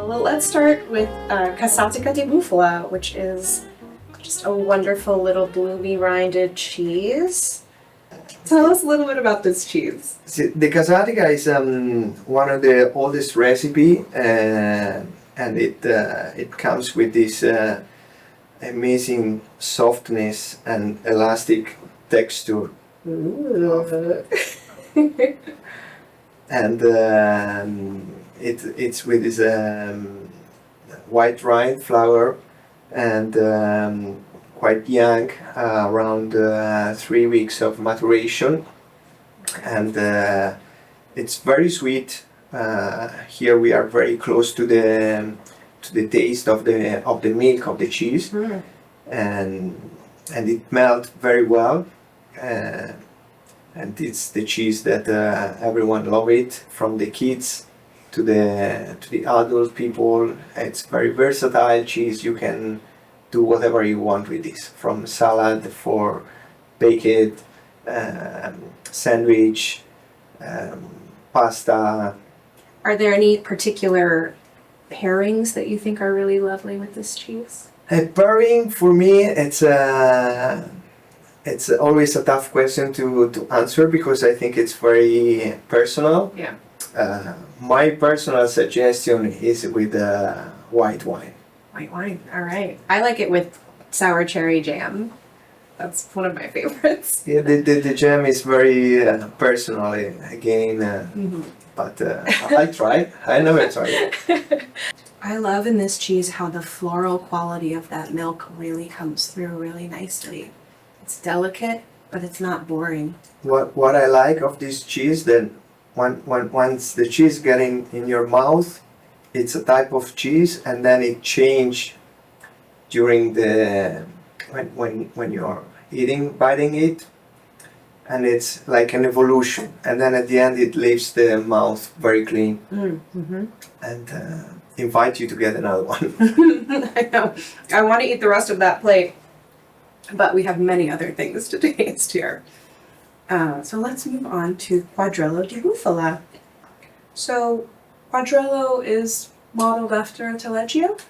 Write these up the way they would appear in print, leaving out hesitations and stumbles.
Well, let's start with Casatica di Bufala, which is just a wonderful little bloomy rinded cheese. Tell us a little bit about this cheese. The Casatica is one of the oldest recipe, and it comes with this amazing softness and elastic texture. Ooh. And it's with this white rind flour and quite young, around 3 weeks of maturation, and it's very sweet. Here we are very close to the taste of the milk of the cheese, and it melts very well. And it's the cheese that everyone love it, from the kids to the adult people. It's very versatile cheese. You can do whatever you want with this, from salad for baked, sandwich, pasta. Are there any particular pairings that you think are really lovely with this cheese? A pairing for me, it's always a tough question to answer, because I think it's very personal. Yeah. My personal suggestion is with white wine. White wine, all right. I like it with sour cherry jam. That's one of my favorites. Yeah, the jam is very personal again, but I tried. I never tried it. I love in this cheese how the floral quality of that milk really comes through really nicely. It's delicate, but it's not boring. What I like of this cheese, that once the cheese get in your mouth, it's a type of cheese, and then it change during when you're biting it, and it's like an evolution, and then at the end it leaves the mouth very clean, and invite you to get another one. I know. I want to eat the rest of that plate, but we have many other things to taste here. So let's move on to Quadrello di Bufala. So Quadrello is modeled after a Taleggio?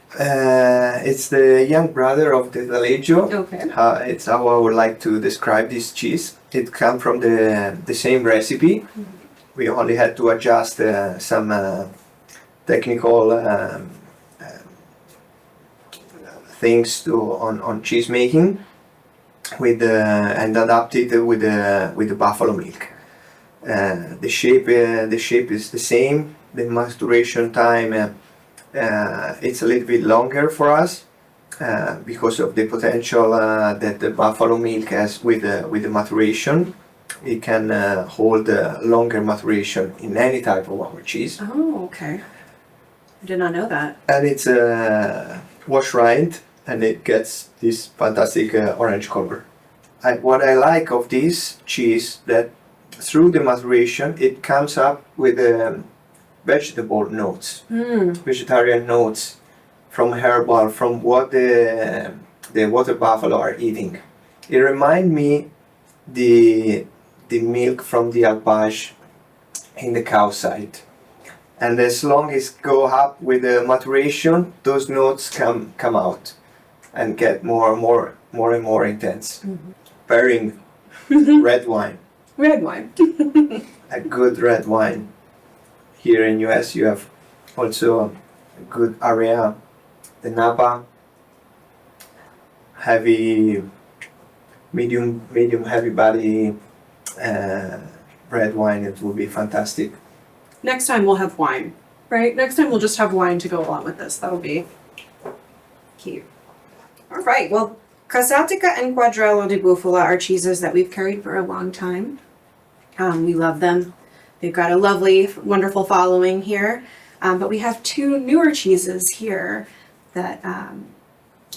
It's the young brother of the Taleggio. Okay. It's how I would like to describe this cheese. It comes from the same recipe. We only had to adjust some technical things on cheese making, and adapt it with the buffalo milk. The shape is the same. The maturation time it's a little bit longer for us because of the potential that the buffalo milk has with the maturation. It can hold longer maturation in any type of our cheese. Oh, okay. I did not know that. And it's wash rind, and it gets this fantastic orange color. What I like of this cheese, that through the maturation it comes up with vegetable notes, vegetarian notes, from herbal, from what the water buffalo are eating. It reminds me the milk from the alpage in the cow side. And as long as go up with the maturation, those notes come out and get more and more intense. Pairing red wine. Red wine. A good red wine. Here in US you have also a good area, the Napa, heavy, medium heavy body red wine. It will be fantastic. Next time we'll have wine, right? Next time we'll just have wine to go along with this. That'll be cute. All right, well, Casatica and Quadrello di Bufala are cheeses that we've carried for a long time. We love them. They've got a lovely, wonderful following here. But we have two newer cheeses here that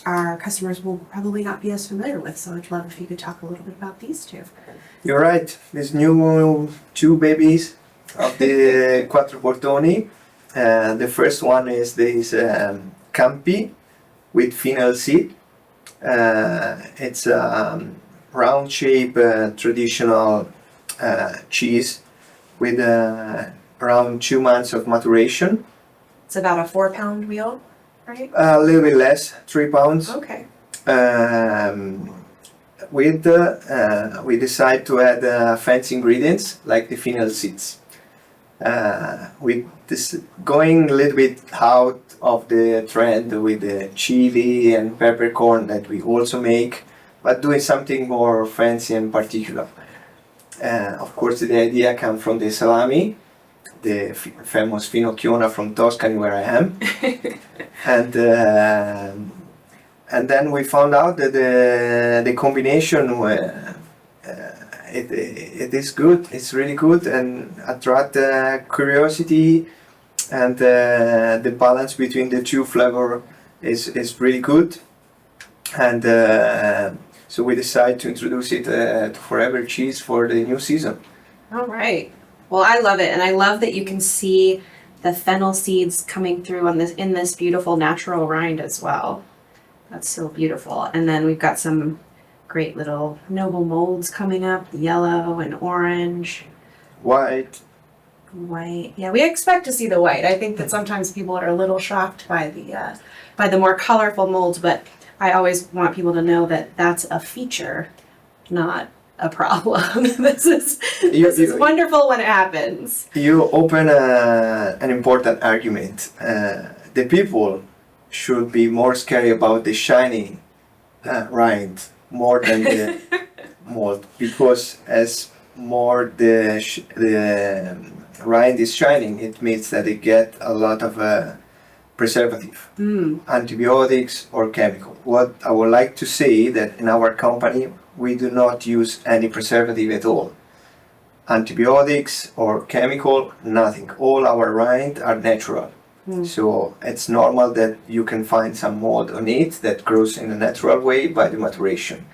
our customers will probably not be as familiar with. So I'd love if you could talk a little bit about these two. You're right. These new two babies of the Quattro Portoni. The first one is this Campi with Fennel seed. It's a round shape traditional cheese with around 2 months of maturation. It's about a 4-pound wheel, right? A little bit less, 3 pounds. Okay. We decide to add fancy ingredients like the fennel seeds. Going a little bit out of the trend with the chili and peppercorn that we also make, but doing something more fancy and particular. Of course, the idea comes from the salami, the famous finocchiona from Tuscany, where I am, and then we found out that the combination it is good. It's really good and attract curiosity, and the balance between the two flavor is really good. And so we decided to introduce it to Forever Cheese for the new season. All right. Well, I love it, and I love that you can see the fennel seeds coming through on this in this beautiful natural rind as well. That's so beautiful. And then we've got some great little noble molds coming up, yellow and orange. White. Yeah, we expect to see the white. I think that sometimes people are a little shocked by the more colorful molds, but I always want people to know that that's a feature, not a problem. This is wonderful when it happens. You open an important argument. The people should be more scary about the shiny rind more than the mold, because as more the rind is shining, it means that it get a lot of preservative, antibiotics or chemical. What I would like to say that in our company we do not use any preservative at all. Antibiotics or chemical, nothing. All our rind are natural. So it's normal that you can find some mold on it that grows in a natural way by the maturation.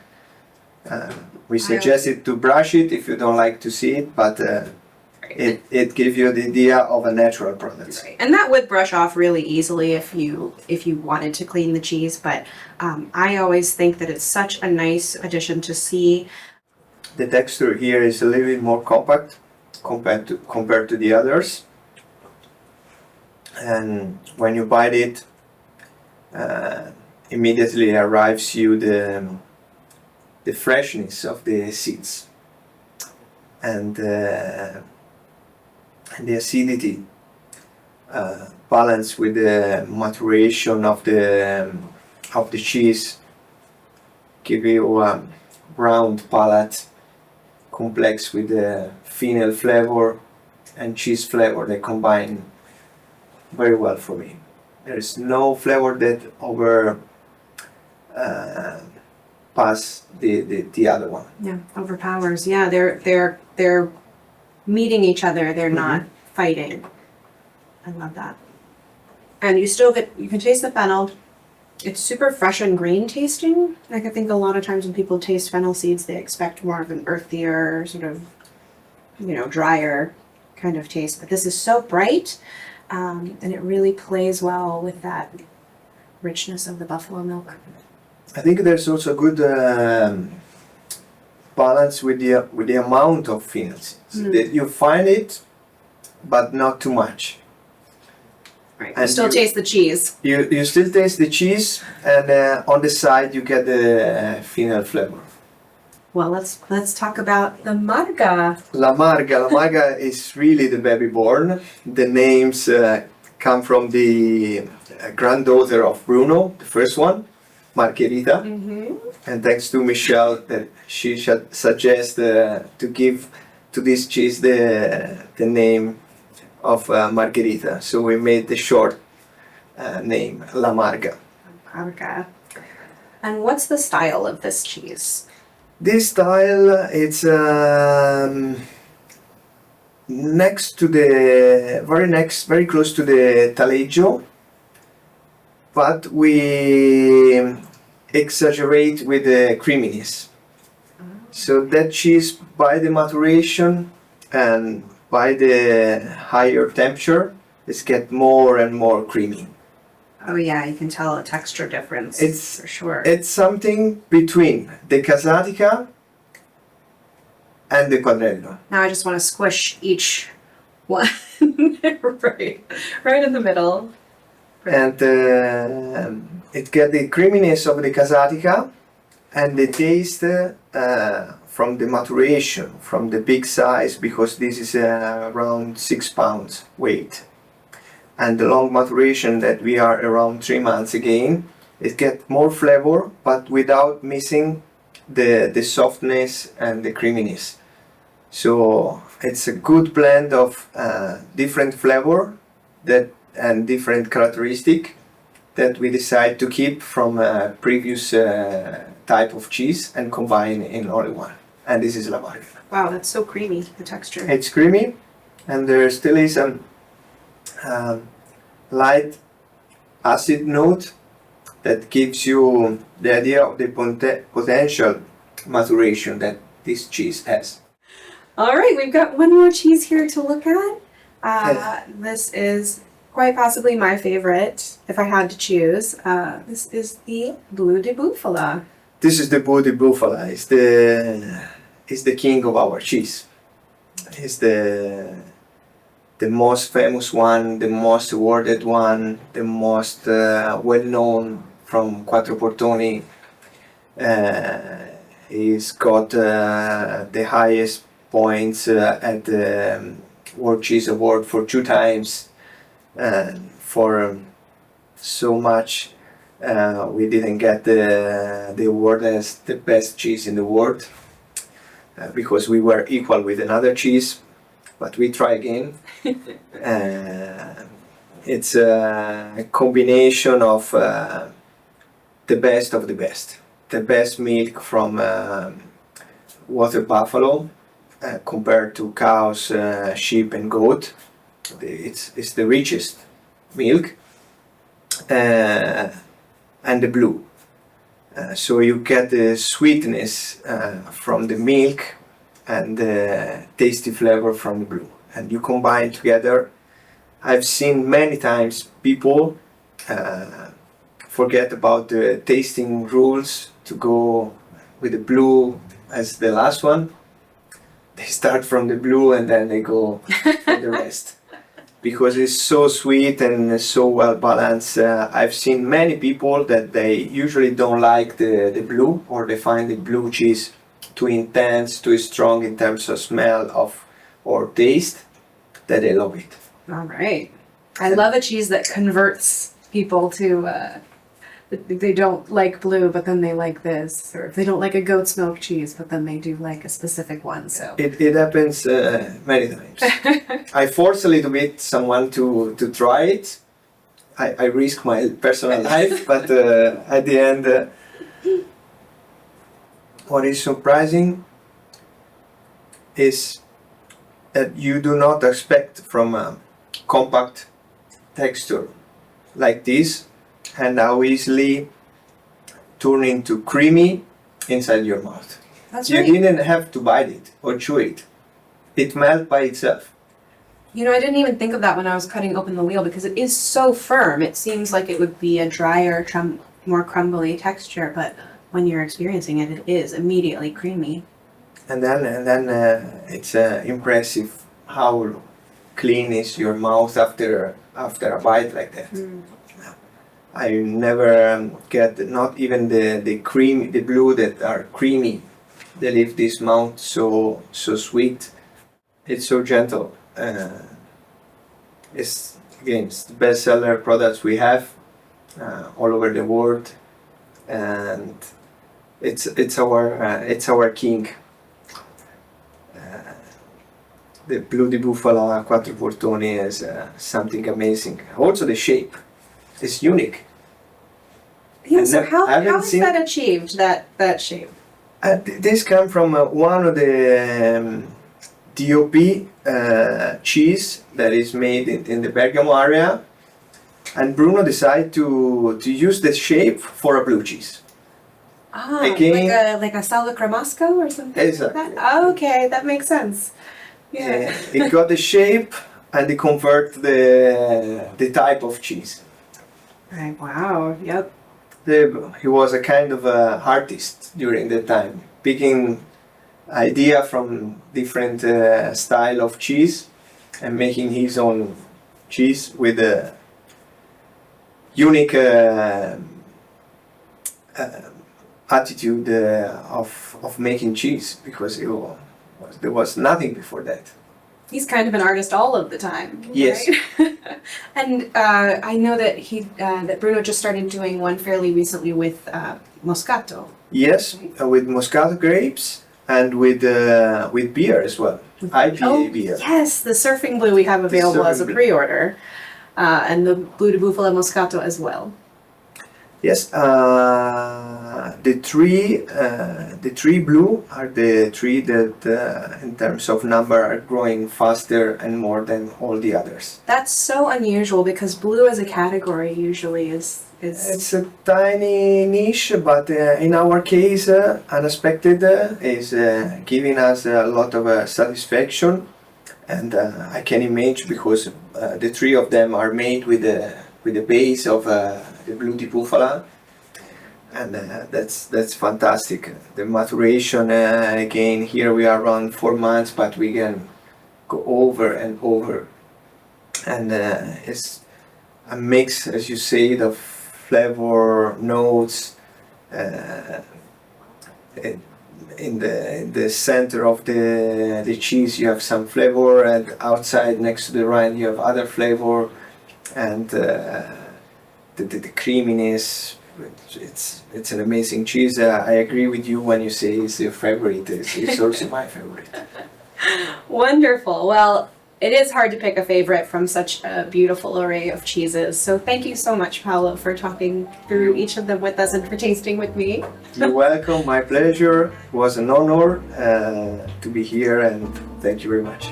We suggest it to brush it if you don't like to see it, but it gives you the idea of a natural product. Right. And that would brush off really easily if you wanted to clean the cheese, but I always think that it's such a nice addition to see. The texture here is a little bit more compact compared to the others. And when you bite it, immediately arrives you the freshness of the seeds and the acidity balanced with the maturation of the cheese give you a round palate complex with the fennel flavor and cheese flavor. They combine very well for me. There is no flavor that pass the other one. Yeah, overpowers. Yeah, they're meeting each other. They're not fighting. I love that. And you can taste the fennel. It's super fresh and green tasting. Like I think a lot of times when people taste fennel seeds, they expect more of an earthier, sort of, drier kind of taste. But this is so bright. And it really plays well with that richness of the buffalo milk. I think there's also a good balance with the amount of fennel seeds. That you find it, but not too much. Right. You still taste the cheese. You still taste the cheese, and on the side you get the fennel flavor. Well, let's talk about the Marga. La Marga is really the baby born. The names come from the granddaughter of Bruno, the first one, Margherita. And thanks to Michelle that she suggests to give to this cheese the name of Margherita. So we made the short name, La Marga. Marga. And what's the style of this cheese? This style, it's very close to the taleggio, but we exaggerate with the creaminess. So that cheese, by the maturation and by the higher temperature, it gets more and more creamy. Oh yeah, you can tell a texture difference. It's for sure. It's something between the Casatica and the Quadrello. Now I just want to squish each one right in the middle. and it get the creaminess of the Casatica and the taste from the maturation, from the big size, because this is around 6 pounds weight, and the long maturation that we are around 3 months again. It get more flavor, but without missing the softness and the creaminess. So it's a good blend of different flavor that and different characteristic that we decide to keep from a previous type of cheese and combine in only one. And this is Lombardian. Wow, that's so creamy, the texture. It's creamy, and there still is a light acid note that gives you the idea of the potential maturation that this cheese has. All right, we've got one more cheese here to look at. This is quite possibly my favorite, if I had to choose. This is the Blu di Bufala. This is the Blu di Bufala. It's the king of our cheese. It's the most famous one, the most awarded one, the most well-known from Quattro Portoni. He's got the highest points at the World Cheese Award for 2 times. For so much we didn't get the award as the best cheese in the world, because we were equal with another cheese, but we try again. It's a combination of the best of the best milk from water buffalo compared to cows, sheep and goat. It's the richest milk, and the blue. So you get the sweetness from the milk and the tasty flavor from the blue, and you combine together. I've seen many times people forget about the tasting rules to go with the blue as the last one. They start from the blue and then they go for the rest, because it's so sweet and so well balanced. I've seen many people that they usually don't like the blue, or they find the blue cheese too intense, too strong in terms of smell or taste, that they love it. All right. I love a cheese that converts people to, they don't like blue, but then they like this. Or if they don't like a goat's milk cheese, but then they do like a specific one. So it happens many times. I force a little bit someone to try it. I risk my personal life, but at the end, what is surprising is that you do not expect from a compact texture like this, and how easily turn into creamy inside your mouth. that's You right. didn't have to bite it or chew it. It melted by itself. You know, I didn't even think of that when I was cutting open the wheel, because it is so firm. It seems like it would be a drier, more crumbly texture, but when you're experiencing it, it is immediately creamy. And then it's impressive how clean is your mouth after a bite like that. I never get, not even the cream, the blue that are creamy. They leave this mouth so sweet. It's so gentle. It's the bestseller products we have all over the world, and it's our king. The Blu di Bufala Quattro Portoni is something amazing. Also the shape is unique. Yeah, And so how haven't is seen- that achieved, that shape? This comes from one of the DOP cheese that is made in the Bergamo area, and Bruno decided to use the shape for a blue cheese. Ah, Again- like a salva cremasco or something Exactly. like that? Oh, okay, that makes sense. Yeah. It got the shape, and it convert the type of cheese. Right, wow, yep. He was a kind of artist during that time, picking idea from different style of cheese and making his own cheese with unique attitude of making cheese, because there was nothing before that. He's kind of an artist all of the time. Yes. Right? And I know that that Bruno just started doing one fairly recently with Moscato. Yes, with Moscato grapes and with beer as well. IPA beer. Yes, the Surfing Blue we have available as a pre-order, and the Blu di Bufala Moscato as well. Yes, the three blue are the three that, in terms of number, are growing faster and more than all the others. That's so unusual because blue as a category usually is. It's a tiny niche, but in our case, unexpected is giving us a lot of satisfaction, and I can imagine, because the three of them are made with the base of the Blu di Bufala, and that's fantastic. The maturation, again, here we are around 4 months, but we can go over and over, and it's a mix, as you say, of flavor notes. In the center of the cheese you have some flavor, and outside next to the rind you have other flavor, and the creaminess. It's an amazing cheese. I agree with you when you say it's your favorite. It's also my favorite. Wonderful. Well, it is hard to pick a favorite from such a beautiful array of cheeses. So thank you so much, Paolo, for talking through each of them with us and for tasting with me. You're welcome. My pleasure. It was an honor to be here, and thank you very much.